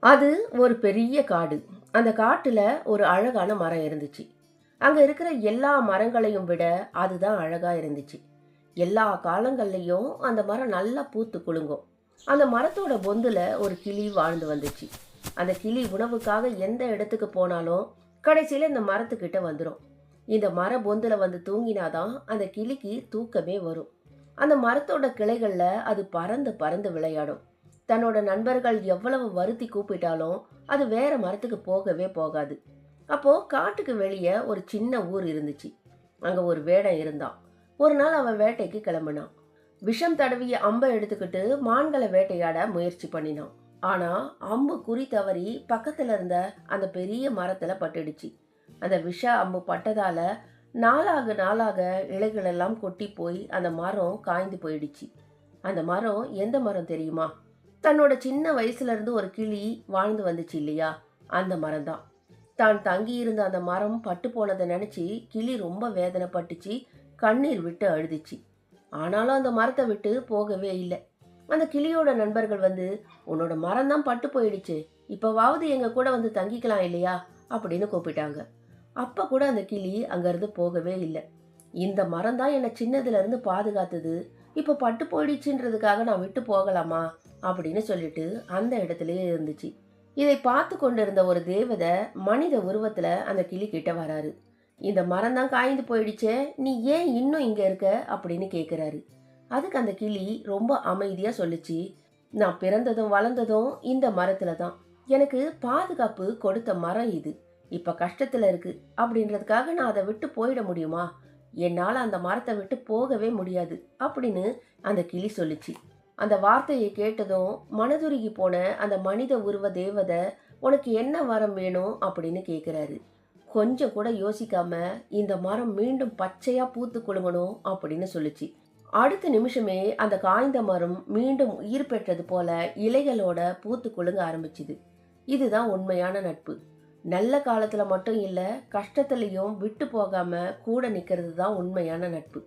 அது ஒரு பெரிய காடு. அந்த காட்டுல ஒரு அழகான மரம் இருந்துச்சு. அங்க இருக்கிற எல்லா மரங்களையும் விட அதுதான் அழகா இருந்துச்சு. எல்லா காலங்கள்லயும் அந்த மரம் நல்லா பூத்து குலுங்கும். அந்த மரத்தோட பொந்துல ஒரு கிளி வாழ்ந்து வந்துச்சு. அந்த கிளி உணவுக்காக எந்த இடத்துக்கு போனாலும் கடைசியில இந்த மரத்துக்கிட்ட வந்துடும். இந்த மர பொந்துல வந்து தூங்கினாதான் அந்த கிளிக்கு தூக்கமே வரும். அந்த மரத்தோட கிளைகள்ல அது பறந்து பறந்து விளையாடும். தன்னோட நண்பர்கள் எவ்வளவு வருத்தி கூப்பிட்டாலும் அது வேற மரத்துக்கு போகவே போகாது. அப்போ காட்டுக்கு வெளியே ஒரு சின்ன ஊர் இருந்துச்சு. அங்க ஒரு வேடன் இருந்தான். ஒரு நாள் அவன் வேட்டைக்கு கிளம்பினான். விஷம் தடவிய அம்பை எடுத்துக்கிட்டு மான்களை வேட்டையாட முயற்சி பண்ணினான். ஆனா அம்பு குறி தவறி பக்கத்துல இருந்த அந்த பெரிய மரத்துல பட்டுடுச்சு. அந்த விஷ அம்பு பட்டதால நாளாக நாளாக இலைகள் எல்லாம் கொட்டி போய் அந்த மரம் காய்ந்து போயிடுச்சு. அந்த மரம் எந்த மரம் தெரியுமா? தன்னோட சின்ன வயசுல இருந்து ஒரு கிளி வாழ்ந்து வந்துச்சு இல்லையா, அந்த மரம் தான். தான் தங்கி இருந்த அந்த மரம் பட்டு போனதை நினைச்சு கிளி ரொம்ப வேதனைப்பட்டுச்சு. கண்ணீர் விட்டு அழுதுச்சு. ஆனாலும் அந்த மரத்தை விட்டு போகவே இல்லை. அந்த கிளியோட நண்பர்கள் வந்து, உன்னோட மரம் தான் பட்டு போயிடுச்சு, இப்பவாவது எங்க கூட வந்து தங்கிக்கலாம் இல்லையா அப்படின்னு கூப்பிட்டாங்க. அப்ப கூட அந்த கிளி அங்கிருந்து போகவே இல்லை. இந்த மரம் தான் என்னை சின்னதுல இருந்து பாதுகாத்தது, இப்ப பட்டு போயிடுச்சுன்றதுக்காக நான் விட்டு போகலாமா அப்படின்னு சொல்லிட்டு அந்த இடத்துலயே இருந்துச்சு. இதை பார்த்து கொண்டிருந்த ஒரு தேவதை மனித உருவத்துல அந்த கிளி கிட்ட வராரு. இந்த மரம் தான் காய்ந்து போயிடுச்சே, நீ ஏன் இன்னும் இங்க இருக்க அப்படின்னு கேக்குறாரு. அதுக்கு அந்த கிளி ரொம்ப அமைதியா சொல்லுச்சு, நான் பிறந்ததும் வளர்ந்ததும் இந்த மரத்துல தான். எனக்கு பாதுகாப்பு கொடுத்த மரம் இது. இப்ப கஷ்டத்துல இருக்கு அப்படின்றதுக்காக நான் அதை விட்டு போயிட முடியுமா? என்னால அந்த மரத்தை விட்டு போகவே முடியாது அப்படின்னு அந்த கிளி சொல்லுச்சு. அந்த வார்த்தையை கேட்டதும் மனதுருகி போன அந்த மனித உருவ தேவதை, உனக்கு என்ன வரம் வேணும் அப்படின்னு கேக்குறாரு. கொஞ்சம் கூட யோசிக்காம, இந்த மரம் மீண்டும் பச்சையா பூத்து குலுங்கணும் அப்படின்னு சொல்லுச்சு. அடுத்த நிமிஷமே அந்த காய்ந்த மரம் மீண்டும் உயிர் பெற்றது போல இலைகளோட பூத்து குலுங்க ஆரம்பிச்சுது. இதுதான் உண்மையான நட்பு. நல்ல காலத்துல மட்டும் இல்ல, கஷ்டத்துலயும் விட்டு போகாம கூட நிக்கிறது தான் உண்மையான நட்பு.